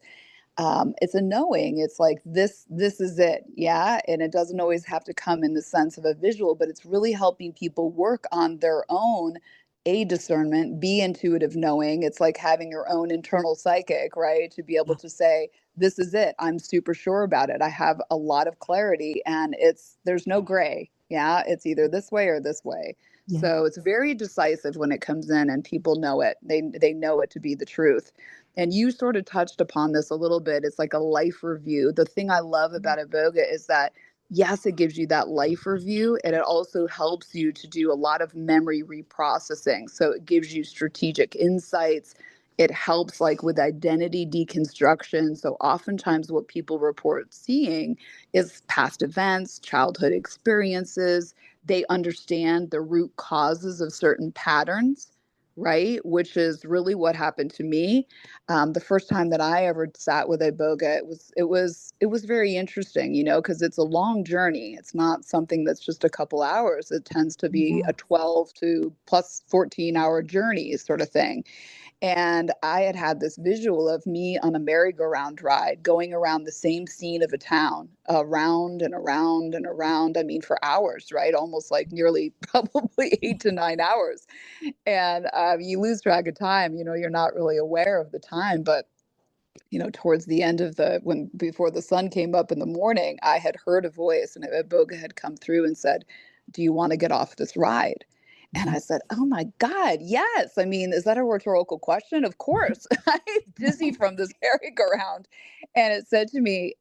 [SPEAKER 3] it's a knowing. It's like this is it, yeah. And it doesn't always have to come in the sense of a visual, but it's really helping people work on their own a discernment, be intuitive knowing. It's like having your own internal psychic, right? To be able to say, this is it. I'm super sure about it. I have a lot of clarity and there's no gray. Yeah. It's either this way or this way.
[SPEAKER 2] Yeah.
[SPEAKER 3] So it's very decisive when it comes in and people know it. They know it to be the truth. And you sort of touched upon this a little bit. It's like a life review. The thing I love about Iboga is that, yes, it gives you that life review, and it also helps you to do a lot of memory reprocessing. So it gives you strategic insights. It helps like with identity deconstruction. So oftentimes what people report seeing is past events, childhood experiences. They understand the root causes of certain patterns, right? Which is really what happened to me. The first time that I ever sat with Iboga, it was very interesting, because it's a long journey. It's not something that's just a couple hours. It tends to be a 12 to plus 14-hour journey sort of thing. And I had this visual of me on a merry-go-round ride going around the same scene of a town, around and around and around. I mean, for hours, right? Almost like nearly probably 8 to 9 hours. And you lose track of time. You're not really aware of the time. But towards the end of before the sun came up in the morning, I had heard a voice, and Iboga had come through and said, "Do you want to get off this ride?" And I said, "Oh my God, yes." I mean, is that a rhetorical question? Of course. I'm dizzy from this merry-go-round. And it said to me,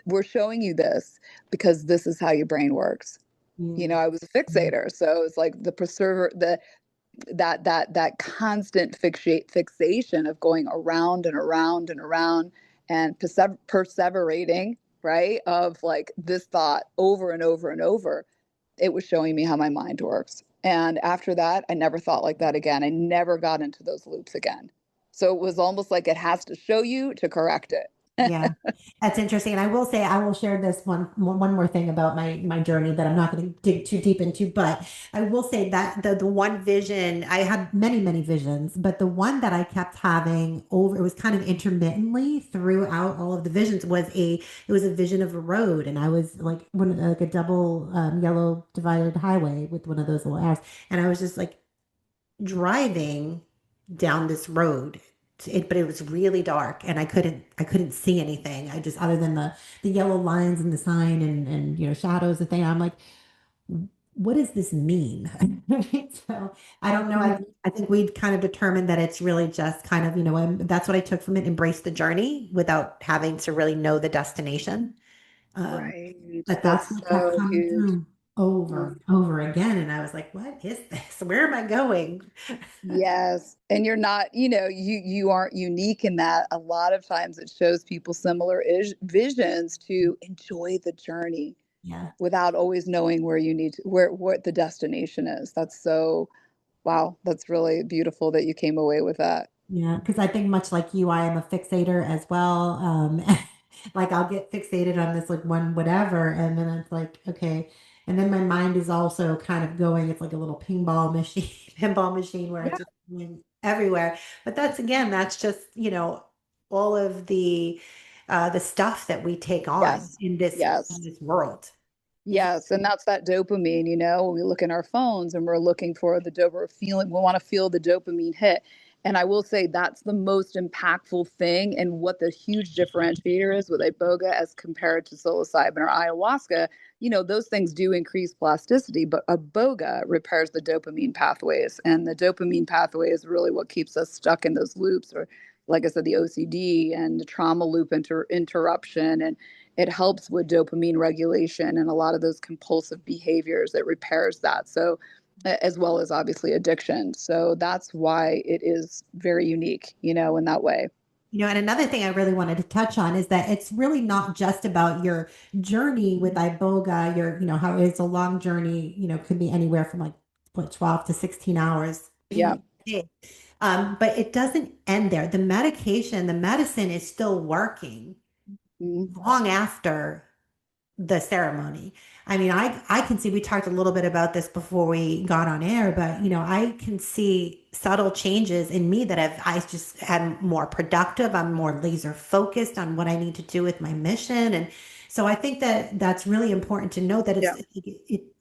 [SPEAKER 3] "We're showing you this because this is how your brain works." I was a fixator. So it's like the preserver, that constant fixation of going around and around and around and perseverating, right? Of like this thought over and over and over. It was showing me how my mind works. And after that, I never thought like that again. I never got into those loops again. So it was almost like it has to show you to correct it.
[SPEAKER 2] Yeah, that's interesting. And I will say, I will share this one more thing about my journey that I'm not going to dig too deep into, but I will say that the one vision, I had many, many visions, but the one that I kept having it was kind of intermittently throughout all of the visions it was a vision of a road. And I was like like a double yellow divided highway with one of those little arrows. And I was just like driving down this road. But it was really dark and I couldn't see anything. I just, other than the yellow lines and the sign and shadows and thing, I'm like, what does this mean? So I don't know. I think we'd kind of determined that it's really just kind of, that's what I took from it. Embrace the journey without having to really know the destination.
[SPEAKER 3] Right.
[SPEAKER 2] But that's
[SPEAKER 3] That's
[SPEAKER 2] what kept
[SPEAKER 3] so
[SPEAKER 2] coming
[SPEAKER 3] huge.
[SPEAKER 2] through over and over again. And I was like, what is this? Where am I going?
[SPEAKER 3] Yes. And you're not, you aren't unique in that. A lot of times it shows people similar visions to enjoy the journey
[SPEAKER 2] Yeah.
[SPEAKER 3] without always knowing where you need to, what the destination is. That's so, wow. That's really beautiful that you came away with that.
[SPEAKER 2] Yeah, because I think much like you, I am a fixator as well. Like I'll get fixated on this like one whatever, and then it's like, okay. And then my mind is also kind of going, it's like a little pinball machine, pinball machine where it's
[SPEAKER 3] Yeah.
[SPEAKER 2] just going everywhere. But that's just, all of the stuff that we take on
[SPEAKER 3] Yes.
[SPEAKER 2] in this
[SPEAKER 3] Yes.
[SPEAKER 2] world.
[SPEAKER 3] Yes, and that's that dopamine, when we look in our phones and we're looking for the dopamine feeling, we want to feel the dopamine hit. And I will say that's the most impactful thing, and what the huge differentiator is with Iboga as compared to psilocybin or ayahuasca. Those things do increase plasticity, but Iboga repairs the dopamine pathways. And the dopamine pathway is really what keeps us stuck in those loops, or like I said, the OCD and the trauma loop interruption. And it helps with dopamine regulation and a lot of those compulsive behaviors. It repairs that. So, as well as obviously addiction. So that's why it is very unique, in that way.
[SPEAKER 2] And another thing I really wanted to touch on is that it's really not just about your journey with Iboga, how it's a long journey, could be anywhere from like 12 to 16 hours.
[SPEAKER 3] Yeah.
[SPEAKER 2] But it doesn't end there. The medicine is still working long after the ceremony. I mean, I can see, we talked a little bit about this before we got on air, but I can see subtle changes in me that I just am more productive. I'm more laser focused on what I need to do with my mission. And so I think that that's really important to know that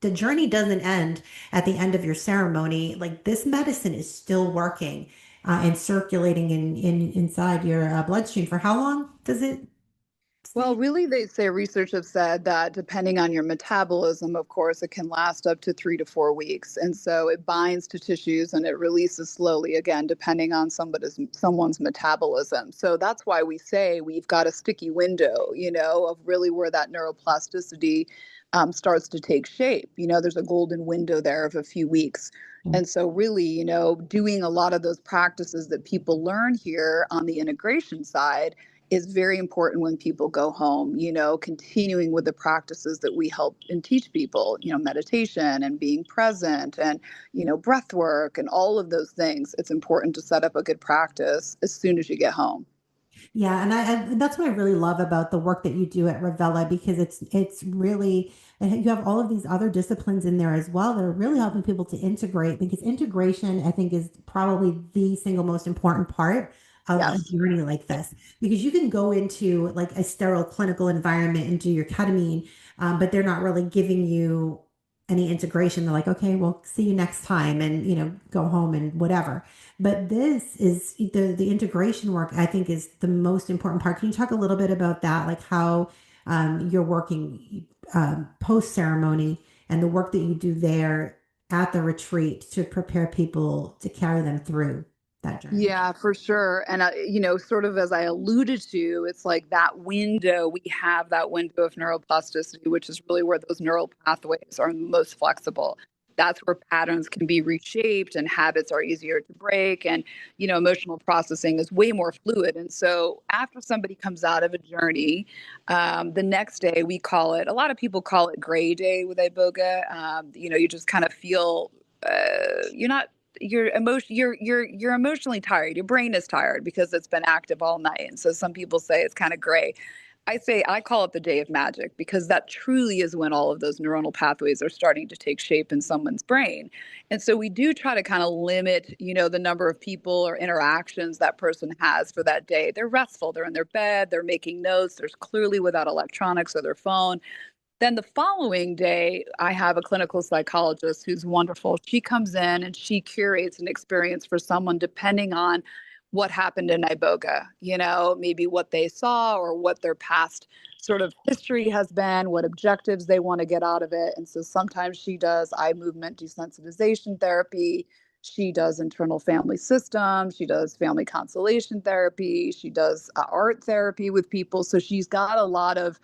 [SPEAKER 2] the journey doesn't end at the end of your ceremony. Like, this medicine is still working and circulating inside your bloodstream. For how long does it?
[SPEAKER 3] Well, really, they say research has said that depending on your metabolism, of course, it can last up to 3 to 4 weeks. And so it binds to tissues and it releases slowly, again, depending on someone's metabolism. So that's why we say we've got a sticky window, of really where that neuroplasticity starts to take shape. There's a golden window there of a few weeks. And so really, doing a lot of those practices that people learn here on the integration side is very important when people go home, continuing with the practices that we help and teach people, meditation and being present and, breath work and all of those things. It's important to set up a good practice as soon as you get home.
[SPEAKER 2] Yeah, and that's what I really love about the work that you do at Ravella, because it's really, and you have all of these other disciplines in there as well that are really helping people to integrate, because integration, I think, is probably the single most important part of a journey like this, because you can go into like a sterile clinical environment and do your ketamine, but they're not really giving you any integration. They're like, okay, well, see you next time, and go home and whatever. But this is the integration work, I think, is the most important part. Can you talk a little bit about that, like how you're working post ceremony and the work that you do there at the retreat to prepare people to carry them through that journey?
[SPEAKER 3] Yeah, for sure. And, sort of as I alluded to, it's like that window, we have that window of neuroplasticity, which is really where those neural pathways are most flexible. That's where patterns can be reshaped and habits are easier to break. And, emotional processing is way more fluid. And so after somebody comes out of a journey, the next day a lot of people call it gray day with Iboga. You just kind of feel, you're emotionally tired. Your brain is tired because it's been active all night. And so some people say it's kind of gray. I call it the day of magic, because that truly is when all of those neuronal pathways are starting to take shape in someone's brain. And so we do try to kind of limit, the number of people or interactions that person has for that day. They're restful. They're in their bed. They're making notes. They're clearly without electronics or their phone. Then the following day, I have a clinical psychologist who's wonderful. She comes in and she curates an experience for someone depending on what happened in Iboga, maybe what they saw or what their past sort of history has been, what objectives they want to get out of it. And so sometimes she does eye movement desensitization therapy. She does internal family system. She does family constellation therapy. She does art therapy with people. So she's got a lot of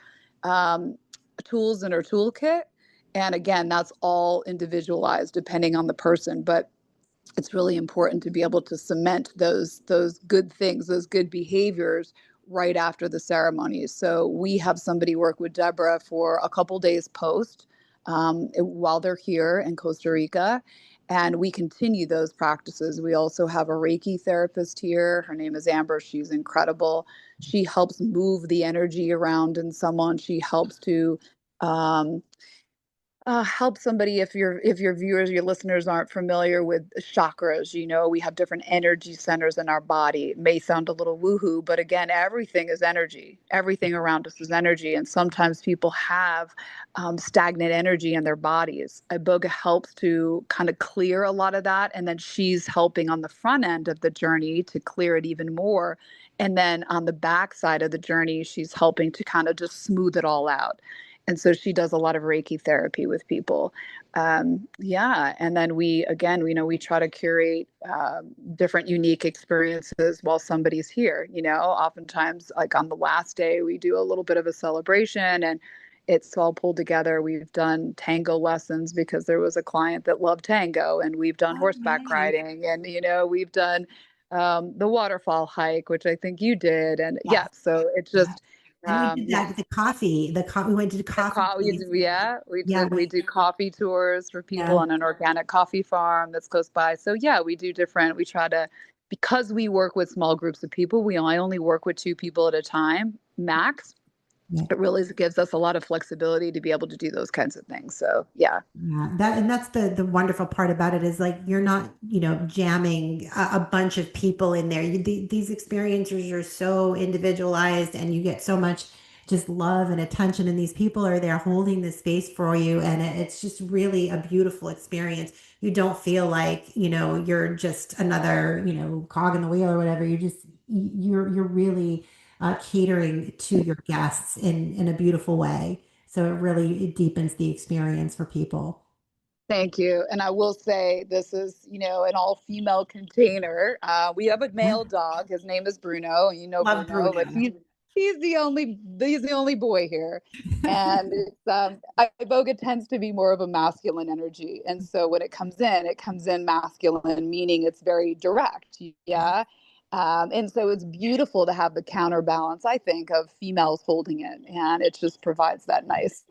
[SPEAKER 3] tools in her toolkit. And again, that's all individualized depending on the person. But it's really important to be able to cement those good things, those good behaviors right after the ceremony. So we have somebody work with Deborah for a couple days post while they're here in Costa Rica. And we continue those practices. We also have a Reiki therapist here. Her name is Amber. She's incredible. She helps move the energy around in someone. She helps to help somebody if your viewers, your listeners aren't familiar with chakras. We have different energy centers in our body. It may sound a little woohoo, but again, everything is energy. Everything around us is energy, and sometimes people have stagnant energy in their bodies. Iboga helps to kind of clear a lot of that, and then she's helping on the front end of the journey to clear it even more. And then on the back side of the journey, she's helping to kind of just smooth it all out. And so she does a lot of Reiki therapy with people. Yeah. And then we try to curate different unique experiences while somebody's here. Oftentimes, like on the last day, we do a little bit of a celebration, and it's all pulled together. We've done tango lessons because there was a client that loved tango, and we've done
[SPEAKER 2] Oh,
[SPEAKER 3] horseback
[SPEAKER 2] nice.
[SPEAKER 3] riding, and, we've done the waterfall hike, which I think you did. And yeah,
[SPEAKER 2] Yes.
[SPEAKER 3] so it's
[SPEAKER 2] Yeah.
[SPEAKER 3] just,
[SPEAKER 2] And we did
[SPEAKER 3] yeah.
[SPEAKER 2] that with we went to the coffee place.
[SPEAKER 3] Yeah, we
[SPEAKER 2] Yeah,
[SPEAKER 3] did. We do coffee tours for people
[SPEAKER 2] yeah.
[SPEAKER 3] on an organic coffee farm that's close by. So yeah, we do different. We try to, because we work with small groups of people. I only work with 2 people at a time, max.
[SPEAKER 2] Yeah.
[SPEAKER 3] It really gives us a lot of flexibility to be able to do those kinds of things. So yeah.
[SPEAKER 2] Yeah, that's the wonderful part about it is like you're not, jamming a bunch of people in there. These experiences are so individualized, and you get so much just love and attention, and these people are there holding the space for you, and it's just really a beautiful experience. You don't feel like, you're just another, cog in the wheel or whatever. You're really catering to your guests in a beautiful way. So it deepens the experience for people.
[SPEAKER 3] Thank you. And I will say this is, an all-female container. We have a
[SPEAKER 2] Yeah.
[SPEAKER 3] male dog. His name is Bruno. You know
[SPEAKER 2] Love
[SPEAKER 3] Bruno, but
[SPEAKER 2] Bruno.
[SPEAKER 3] he's the only boy here. And it's Iboga tends to be more of a masculine energy. And so when it comes in masculine, meaning it's very direct. Yeah. And so it's beautiful to have the counterbalance, I think, of females holding it. And it just provides that nice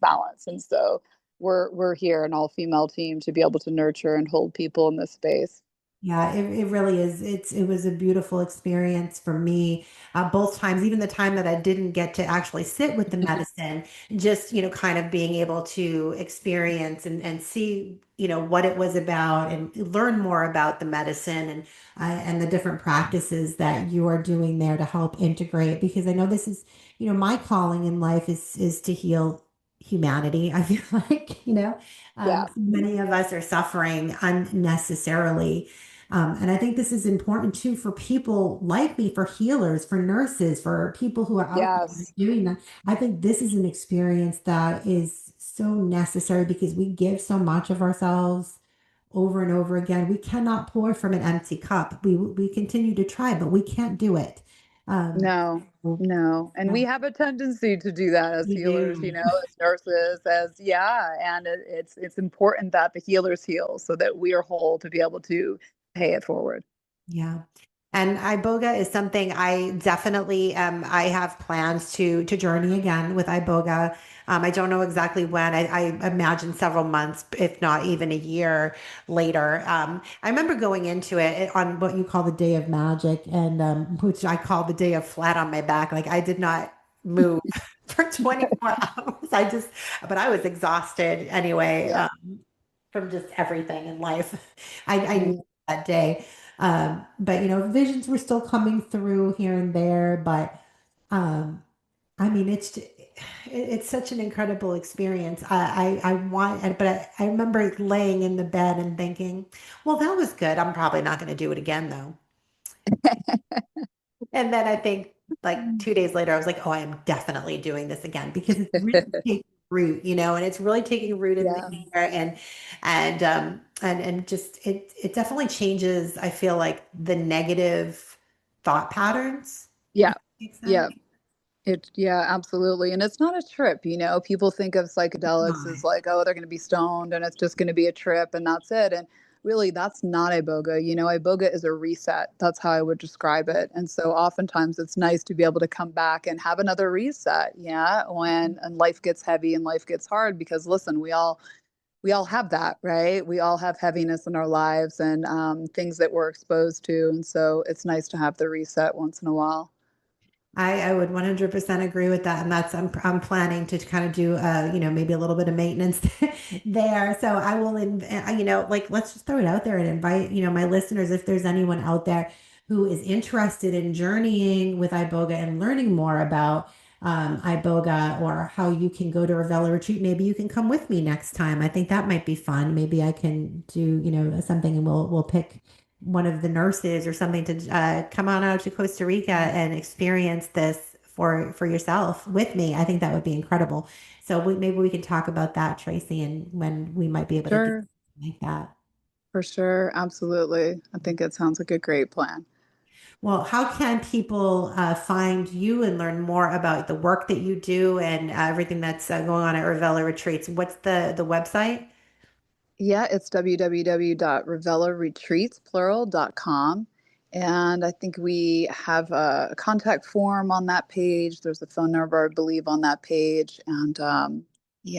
[SPEAKER 3] balance. And so we're here, an all-female team, to be able to nurture and hold people in this space.
[SPEAKER 2] Yeah, it really is. It was a beautiful experience for me, both times, even the time that I didn't get to actually sit with the medicine, just, kind of being able to experience and see, what it was about and learn more about the medicine and the different practices that you are doing there to help integrate. Because I know this is, my calling in life is to heal humanity. I feel like,
[SPEAKER 3] Yeah.
[SPEAKER 2] so many of us are suffering unnecessarily. And I think this is important too for people like me, for healers, for nurses, for people who are out there
[SPEAKER 3] Yes.
[SPEAKER 2] doing that. I think this is an experience that is so necessary because we give so much of ourselves over and over again. We cannot pour from an empty cup. We continue to try, but we can't do it. Um,
[SPEAKER 3] No,
[SPEAKER 2] so,
[SPEAKER 3] no. And
[SPEAKER 2] yeah,
[SPEAKER 3] we have a tendency to do that as
[SPEAKER 2] we
[SPEAKER 3] healers,
[SPEAKER 2] do.
[SPEAKER 3] as nurses, yeah. And it's important that the healers heal so that we are whole to be able to pay it forward.
[SPEAKER 2] Yeah. And Iboga is something I definitely I have plans to journey again with Iboga. I don't know exactly when. I imagine several months, if not even a year later. I remember going into it on what you call the day of magic, and which I call the day of flat on my back. Like I did not move for 24 hours. But I was exhausted anyway.
[SPEAKER 3] Yeah.
[SPEAKER 2] From just everything in life. I knew
[SPEAKER 3] Mm.
[SPEAKER 2] that day. But visions were still coming through here and there. But I mean, it's such an incredible experience. I want, but I remember laying in the bed and thinking, well, that was good. I'm probably not going to do it again, though. And then I think like 2 days later, I was like, oh, I am definitely doing this again because it's really taking root, and it's really taking root in
[SPEAKER 3] Yeah.
[SPEAKER 2] the air and just it definitely changes, I feel like, the negative thought patterns.
[SPEAKER 3] Yeah.
[SPEAKER 2] Makes sense.
[SPEAKER 3] Yeah. Yeah, absolutely. And it's not a trip, people think of psychedelics as
[SPEAKER 2] Fine.
[SPEAKER 3] like, oh, they're going to be stoned and it's just going to be a trip and that's it. And really, that's not Iboga. Iboga is a reset. That's how I would describe it. And so oftentimes it's nice to be able to come back and have another reset. Yeah. When and life gets heavy and life gets hard, because listen, we all have that, right? We all have heaviness in our lives and things that we're exposed to. And so it's nice to have the reset once in a while.
[SPEAKER 2] I would 100% agree with that. And I'm planning to kind of do, maybe a little bit of maintenance there. So I will, let's just throw it out there and invite, my listeners, if there's anyone out there who is interested in journeying with Iboga and learning more about Iboga, or how you can go to Ravella retreat. Maybe you can come with me next time. I think that might be fun. Maybe I can do, something, and we'll pick one of the nurses or something to come on out to Costa Rica and experience this for yourself with me. I think that would be incredible. So maybe we can talk about that, Tracy, and when we might be able to do something like that.
[SPEAKER 3] For sure. Absolutely. I think it sounds like a great plan.
[SPEAKER 2] Well, how can people find you and learn more about the work that you do and everything that's going on at Ravella Retreats? What's the website?
[SPEAKER 3] Yeah, it's www.ravellaretreats.com. And I think we have a contact form on that page. There's a phone number, I believe, on that page. And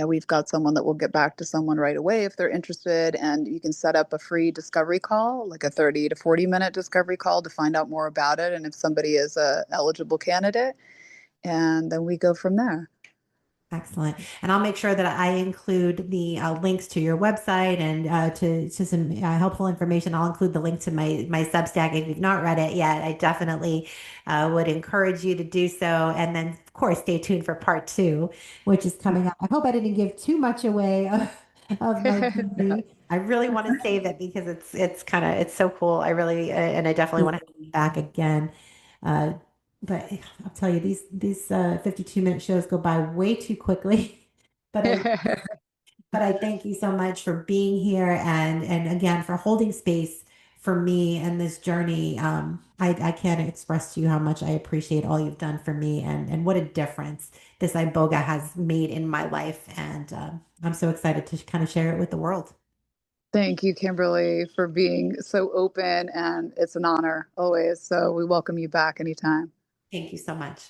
[SPEAKER 3] we've got someone that will get back to someone right away if they're interested. And you can set up a free discovery call, like a 30 to 40-minute discovery call, to find out more about it. And if somebody is a eligible candidate, and then we go from there.
[SPEAKER 2] Excellent. And I'll make sure that I include the links to your website and to some helpful information. I'll include the link to my Substack. If you've not read it yet, I definitely would encourage you to do so. And then, of course, stay tuned for part 2, which is coming up. I hope I didn't give too much away of my journey. I really want to save it because it's so cool. I really, and I definitely want to have you back again. But I'll tell you, these 52-minute shows go by way too quickly. But I thank you so much for being here and again for holding space for me and this journey. I can't express to you how much I appreciate all you've done for me and what a difference this Iboga has made in my life. And I'm so excited to kind of share it with the world.
[SPEAKER 3] Thank you, Kimberly, for being so open, and it's an honor always. So we welcome you back anytime.
[SPEAKER 2] Thank you so much.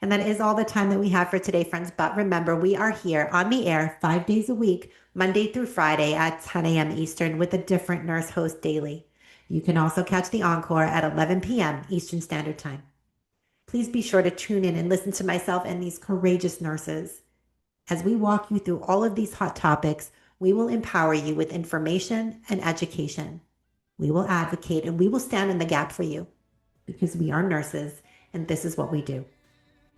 [SPEAKER 2] And that is all the time that we have for today, friends. But remember, we are here on the air 5 days a week, Monday through Friday at 10 a.m. Eastern with a different nurse host daily. You can also catch the encore at 11 p.m. Eastern Standard Time. Please be sure to tune in and listen to myself and these courageous nurses. As we walk you through all of these hot topics, we will empower you with information and education. We will advocate and we will stand in the gap for you, because we are nurses and this is what we do.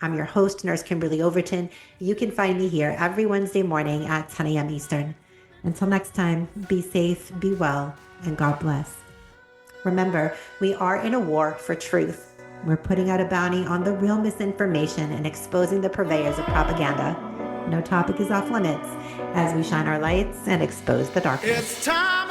[SPEAKER 2] I'm your host, Nurse Kimberly Overton. You can find me here every Wednesday morning at 10 a.m. Eastern. Until next time, be safe, be well, and God bless. Remember, we are in a war for truth. We're putting out a bounty on the real misinformation and exposing the purveyors of propaganda. No topic is off limits as we shine our lights and expose the darkness.
[SPEAKER 1] It's time